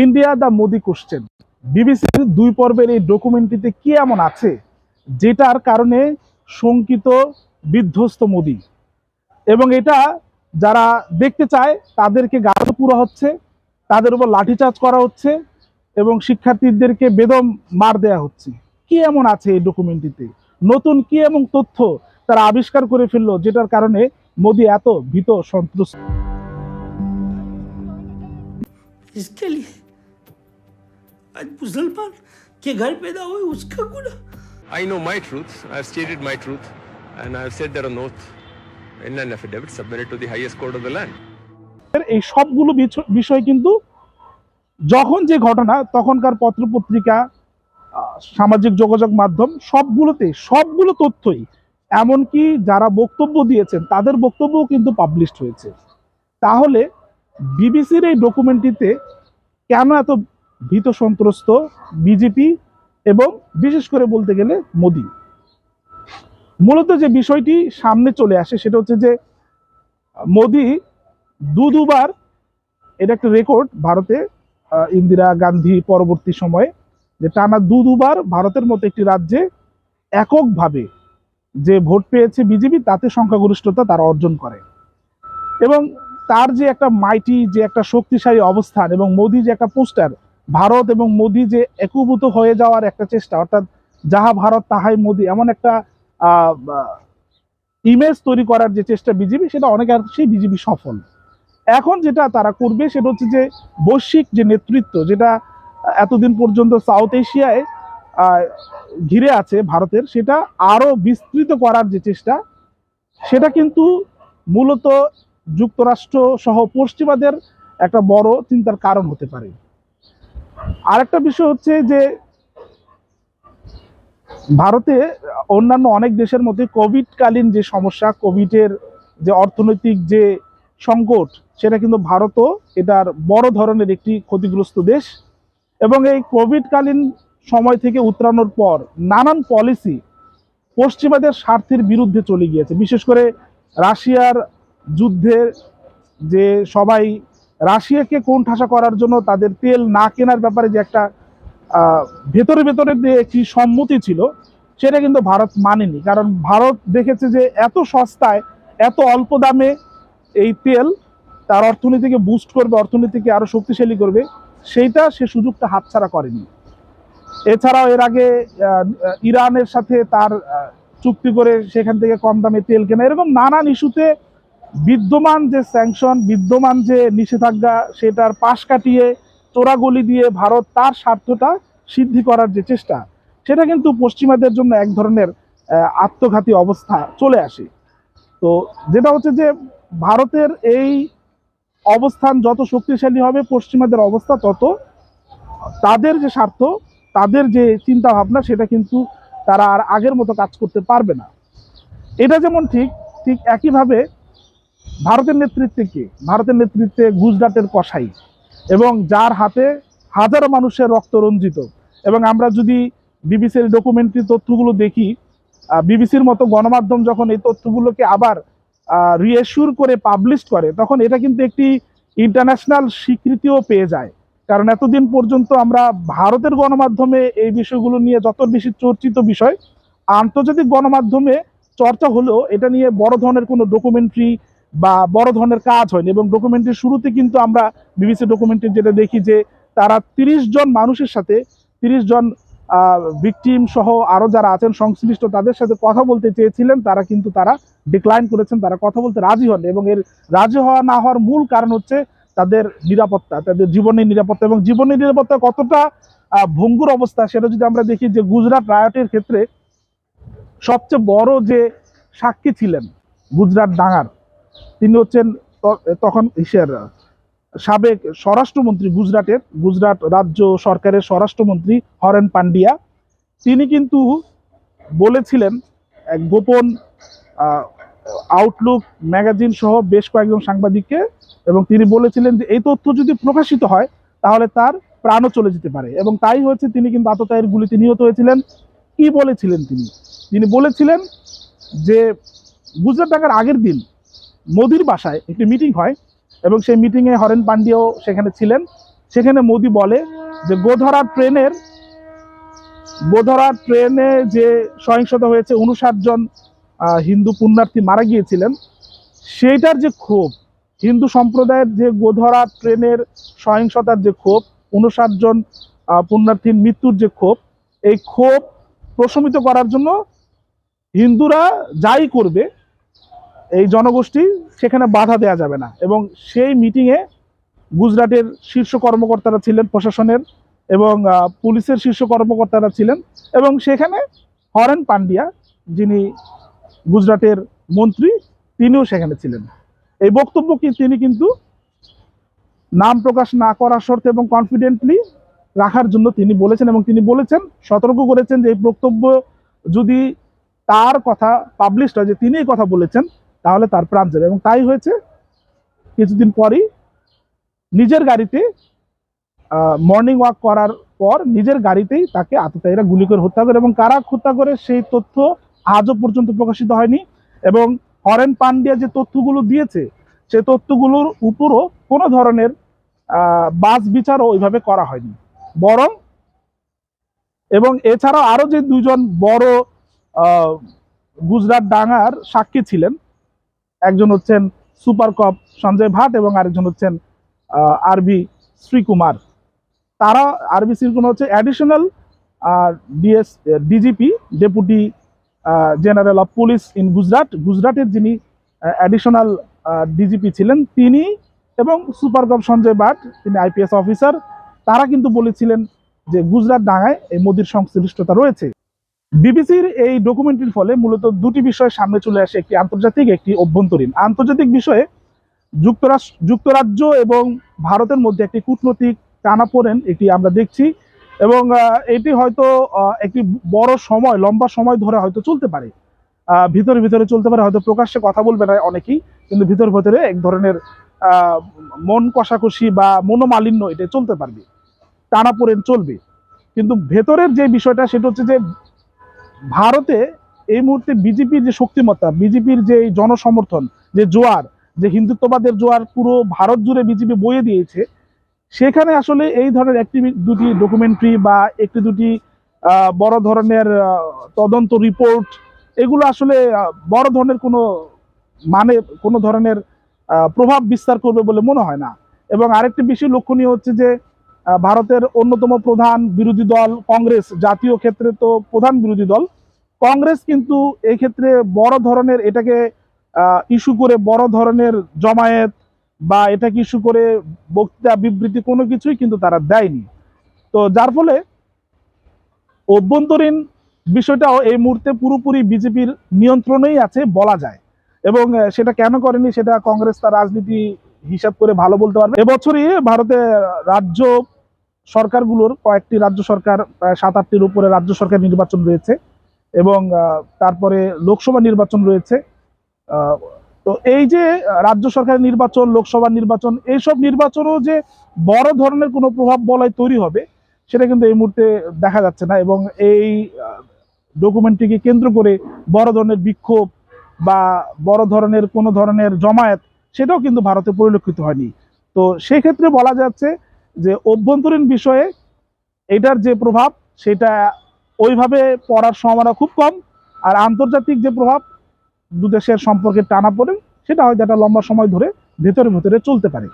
India the Modi question বিবিসির 2 পর্বের এই ডকুমেন্টারিতে কি এমন আছে যেটার কারণে শঙ্কিত বিধ্বস্ত মোদি, এবং এটা যারা দেখতে চায় তাদেরকে গাড়ি পুরা হচ্ছে, তাদের উপর লাঠিচার্জ করা হচ্ছে এবং শিক্ষার্থীদেরকে বেদম মার দেয়া হচ্ছে। কি এমন আছে এই ডকুমেন্টারিতে? নতুন কি এমন তথ্য তারা আবিষ্কার করে ফেললো যেটার কারণে মোদি এত ভীত সন্ত্রস্ত? इसके लिए आज मुसलमान के घर पैदा हुए उसका गुनाह। I know my truth. I have stated my truth, and I have said there on oath in an affidavit submitted to the highest court of the land. এই সবগুলো বিষয় কিন্তু যখন যে ঘটনা তখনকার পত্রপত্রিকা, সামাজিক যোগাযোগ মাধ্যম সবগুলো তথ্যই, এমনকি যারা বক্তব্য দিয়েছেন তাদের বক্তব্যও কিন্তু পাবলিশড হয়েছে। তাহলে বিবিসির এই ডকুমেন্টারিতে কেন এত ভীত সন্ত্রস্ত বিজেপি এবং বিশেষ করে বলতে গেলে মোদি? মূলত যে বিষয়টি সামনে চলে আসে সেটা হচ্ছে যে মোদি দুবার, এটা একটা রেকর্ড ভারতে ইন্দিরা গান্ধী পরবর্তী সময়ে, যে টানা দুবার ভারতের মতো একটি রাজ্যে এককভাবে যে ভোট পেয়েছে বিজেপি তাতে সংখ্যাগরিষ্ঠতা তারা অর্জন করে, এবং তার যে একটা মাইটি, যে একটা শক্তিশালী অবস্থান এবং মোদি যে একটা পোস্টার, ভারত এবং মোদি যে একীভূত হয়ে যাওয়ার একটা চেষ্টা, অর্থাৎ যাহা ভারত তাহাই মোদি, এমন একটা ইমেজ তৈরি করার যে চেষ্টা বিজেপি, সেটা অনেকাংশেই বিজেপি সফল। এখন যেটা তারা করবে সেটা হচ্ছে যে বৈশ্বিক যে নেতৃত্ব, যেটা এতদিন পর্যন্ত সাউথ এশিয়ায় ঘিরে আছে ভারতের, সেটা আরো বিস্তৃত করার যে চেষ্টা, সেটা কিন্তু মূলত যুক্তরাষ্ট্র সহ পশ্চিমাদের একটা বড় চিন্তার কারণ হতে পারে। আরেকটা বিষয় হচ্ছে যে ভারতে অন্যান্য অনেক দেশের মধ্যে কোভিডকালীন যে সমস্যা, কোভিডের যে অর্থনৈতিক যে সংকট, সেটা কিন্তু ভারতও এটার বড় ধরনের একটি ক্ষতিগ্রস্ত দেশ, এবং এই কোভিডকালীন সময় থেকে উতরানোর পর নানান পলিসি পশ্চিমাদের স্বার্থের বিরুদ্ধে চলে গিয়েছে। বিশেষ করে রাশিয়ার যুদ্ধের যে সবাই রাশিয়াকে কোণঠাসা করার জন্য তাদের তেল না কেনার ব্যাপারে যে একটা ভেতরে যে একটি সম্মতি ছিল, সেটা কিন্তু ভারত মানেনি। কারণ ভারত দেখেছে যে এত সস্তায়, এত অল্প দামে এই তেল তার অর্থনীতিকে বুস্ট করবে, অর্থনীতিকে আরো শক্তিশালী করবে, সেইটা সে সুযোগটা হাতছাড়া করেনি। এছাড়াও এর আগে ইরানের সাথে তার চুক্তি করে সেখান থেকে কম দামে তেল কেনা, এরকম নানান ইস্যুতে বিদ্যমান যে স্যাংশন, বিদ্যমান যে নিষেধাজ্ঞা, সেটার পাশ কাটিয়ে চোরাগলি দিয়ে ভারত তার স্বার্থটা সিদ্ধি করার যে চেষ্টা, সেটা কিন্তু পশ্চিমাদের জন্য এক ধরনের আত্মঘাতী অবস্থা চলে আসে। তো যেটা হচ্ছে যে ভারতের এই অবস্থান যত শক্তিশালী হবে, পশ্চিমাদের অবস্থা তত, তাদের যে স্বার্থ, তাদের যে চিন্তা ভাবনা, সেটা কিন্তু তারা আর আগের মতো কাজ করতে পারবে না। এটা যেমন ঠিক একইভাবে ভারতের নেতৃত্বে গুজরাটের কসাই, এবং যার হাতে হাজারো মানুষের রক্ত রঞ্জিত। এবং আমরা যদি বিবিসির ডকুমেন্টারি তথ্যগুলো দেখি, বিবিসির মতো গণমাধ্যম যখন এই তথ্যগুলোকে আবার রিএস্যুর করে পাবলিশ করে, তখন এটা কিন্তু একটি ইন্টারন্যাশনাল স্বীকৃতিও পেয়ে যায়। কারণ এতদিন পর্যন্ত আমরা ভারতের গণমাধ্যমে এই বিষয়গুলো নিয়ে যত বেশি চর্চিত বিষয়, আন্তর্জাতিক গণমাধ্যমে চর্চা হলেও এটা নিয়ে বড় ধরনের কোনো ডকুমেন্টারি বা বড় ধরনের কাজ হয়নি। এবং ডকুমেন্টারির শুরুতে কিন্তু আমরা বিবিসি ডকুমেন্টারি যেটা দেখি যে তারা 30 জন মানুষের সাথে, 30 জন ভিকটিম সহ আরো যারা আছেন সংশ্লিষ্ট, তাদের সাথে কথা বলতে চেয়েছিলেন, তারা ডিক্লাইন করেছেন, তারা কথা বলতে রাজি হন। এবং এর রাজি হওয়া না হওয়ার মূল কারণ হচ্ছে তাদের নিরাপত্তা, তাদের জীবনের নিরাপত্তা। এবং জীবনের নিরাপত্তা কতটা ভঙ্গুর অবস্থা, সেটা যদি আমরা দেখি যে গুজরাট রায়টের ক্ষেত্রে সবচেয়ে বড় যে সাক্ষী ছিলেন গুজরাট ডাঙ্গার, তিনি হচ্ছেন তখন সাবেক স্বরাষ্ট্রমন্ত্রী, গুজরাট রাজ্য সরকারের স্বরাষ্ট্রমন্ত্রী হরেন পান্ডিয়া। তিনি কিন্তু বলেছিলেন এক গোপন আউটলুক ম্যাগাজিন সহ বেশ কয়েকজন সাংবাদিককে, এবং তিনি বলেছিলেন যে এই তথ্য যদি প্রকাশিত হয় তাহলে তার প্রাণও চলে যেতে পারে। এবং তাই হয়েছে, তিনি কিন্তু আততায়ীর গুলিতে নিহত হয়েছিলেন। কি বলেছিলেন তিনি বলেছিলেন যে গুজরাট ডাঙ্গার আগের দিন মোদির বাসায় একটি মিটিং হয়, এবং সেই মিটিংয়ে হরেন পান্ডিয়াও সেখানে ছিলেন। সেখানে মোদি বলে যে গোধরা ট্রেনে যে সহিংসতা হয়েছে, 59 জন হিন্দু পুণ্যার্থী মারা গিয়েছিলেন, সেইটার যে ক্ষোভ, হিন্দু সম্প্রদায়ের যে গোধরা ট্রেনের সহিংসতার যে ক্ষোভ, 59 জন পুণ্যার্থীর মৃত্যুর যে ক্ষোভ, এই ক্ষোভ প্রশমিত করার জন্য হিন্দুরা যাই করবে এই জনগোষ্ঠী সেখানে বাধা দেওয়া যাবে না। এবং সেই মিটিংয়ে গুজরাটের শীর্ষ কর্মকর্তারা ছিলেন, প্রশাসনের এবং পুলিশের শীর্ষ কর্মকর্তারা ছিলেন, এবং সেখানে হরেন পান্ডিয়া যিনি গুজরাটের মন্ত্রী তিনিও সেখানে ছিলেন। এই বক্তব্য তিনি কিন্তু নাম প্রকাশ না করার শর্তে এবং কনফিডেন্টলি রাখার জন্য তিনি বলেছেন, এবং তিনি বলেছেন, সতর্ক করেছেন যে এই বক্তব্য যদি তার কথা পাবলিশ হয় যে তিনি এই কথা বলেছেন, তাহলে তার প্রাণ যাবে। এবং তাই হয়েছে। কিছুদিন পরই নিজের গাড়িতে মর্নিং ওয়াক করার পর নিজের গাড়িতেই তাকে আততায়ীরা গুলি করে হত্যা করে, এবং কারা হত্যা করে সেই তথ্য আজও পর্যন্ত প্রকাশিত হয়নি। এবং হরেন পান্ডিয়া যে তথ্যগুলো দিয়েছে সেই তথ্যগুলোর উপরও কোনো ধরনের বাস বিচারও ওইভাবে করা হয়নি, বরং এবং এছাড়াও আরো যে দুজন বড় গুজরাট ডাঙ্গার সাক্ষী ছিলেন, একজন হচ্ছেন সুপার কপ সঞ্জয় ভাট এবং আরেকজন হচ্ছেন আরবি শ্রীকুমার। তারা আরবি শ্রীকুমার হচ্ছে additional DGP, deputy general of police in গুজরাটের যিনি অ্যাডিশনাল ডিজিপি ছিলেন তিনি, এবং সুপার কপ সঞ্জয় ভাট তিনি আইপিএস অফিসার, তারা কিন্তু বলেছিলেন যে গুজরাট ডাঙ্গায় এই মোদির সংশ্লিষ্টতা রয়েছে। বিবিসির এই ডকুমেন্টারির ফলে মূলত দুটি বিষয় সামনে চলে আসে, একটি আন্তর্জাতিক, একটি অভ্যন্তরীণ। আন্তর্জাতিক বিষয়ে যুক্তরাজ্য এবং ভারতের মধ্যে একটি কূটনৈতিক টানাপোড়েন এটি আমরা দেখছি, এবং এটি হয়তো একটি বড় সময়, লম্বা সময় ধরে হয়তো চলতে পারে, ভিতরে ভিতরে চলতে পারে, হয়তো প্রকাশ্যে কথা বলবে না অনেকেই, কিন্তু ভিতরে ভিতরে এক ধরনের মন কষাকষি বা মনোমালিন্য এটা চলতে পারবে, টানাপোড়েন চলবে। কিন্তু ভেতরের যে বিষয়টা সেটা হচ্ছে যে ভারতে এই মুহূর্তে বিজেপির যে শক্তিমত্তা, বিজেপির যে জনসমর্থন, যে জোয়ার, যে হিন্দুত্ববাদের জোয়ার পুরো ভারত জুড়ে বিজেপি বয়ে দিয়েছে, সেখানে আসলে এই ধরনের একটি দুটি ডকুমেন্টারি বা একটি দুটি বড় ধরনের তদন্ত রিপোর্ট, এগুলো আসলে বড় ধরনের কোনো ধরনের প্রভাব বিস্তার করবে বলে মনে হয় না। এবং আরেকটি বিষয় লক্ষণীয় হচ্ছে যে ভারতের অন্যতম প্রধান বিরোধী দল কংগ্রেস, জাতীয় ক্ষেত্রে তো প্রধান বিরোধী দল কংগ্রেস, কিন্তু এই ক্ষেত্রে বড় ধরনের এটাকে ইস্যু করে বড় ধরনের জমায়েত বা এটাকে ইস্যু করে বক্তৃতা বিবৃতি কোনো কিছুই কিন্তু তারা দেয়নি। তো যার ফলে অভ্যন্তরীণ বিষয়টাও এই মুহূর্তে পুরোপুরি বিজেপির নিয়ন্ত্রণেই আছে বলা যায়। এবং সেটা কেন করেনি সেটা কংগ্রেস তার রাজনীতি হিসাব করে ভালো বলতে পারবে। এবছরই ভারতে রাজ্য সরকারগুলোর কয়েকটি রাজ্য সরকার, প্রায় 7-8টির উপরে রাজ্য সরকার নির্বাচন রয়েছে, এবং তারপরে লোকসভা নির্বাচন রয়েছে। তো এই যে রাজ্য সরকারের নির্বাচন, লোকসভা নির্বাচন, এইসব নির্বাচনও যে বড় ধরনের কোনো প্রভাব বলয় তৈরি হবে সেটা কিন্তু এই মুহূর্তে দেখা যাচ্ছে না। এবং এই ডকুমেন্টটিকে কেন্দ্র করে বড় ধরনের বিক্ষোভ বা বড় ধরনের কোনো ধরনের জমায়েত সেটাও কিন্তু ভারতে পরিলক্ষিত হয়নি। তো সেক্ষেত্রে বলা যাচ্ছে যে অভ্যন্তরীণ বিষয়ে এটার যে প্রভাব সেটা ওইভাবে পড়ার সম্ভাবনা খুব কম, আর আন্তর্জাতিক যে প্রভাব দু দেশের সম্পর্কে টানাপোড়েন সেটা হয়তো একটা লম্বা সময় ধরে ভেতরে ভেতরে চলতে পারে।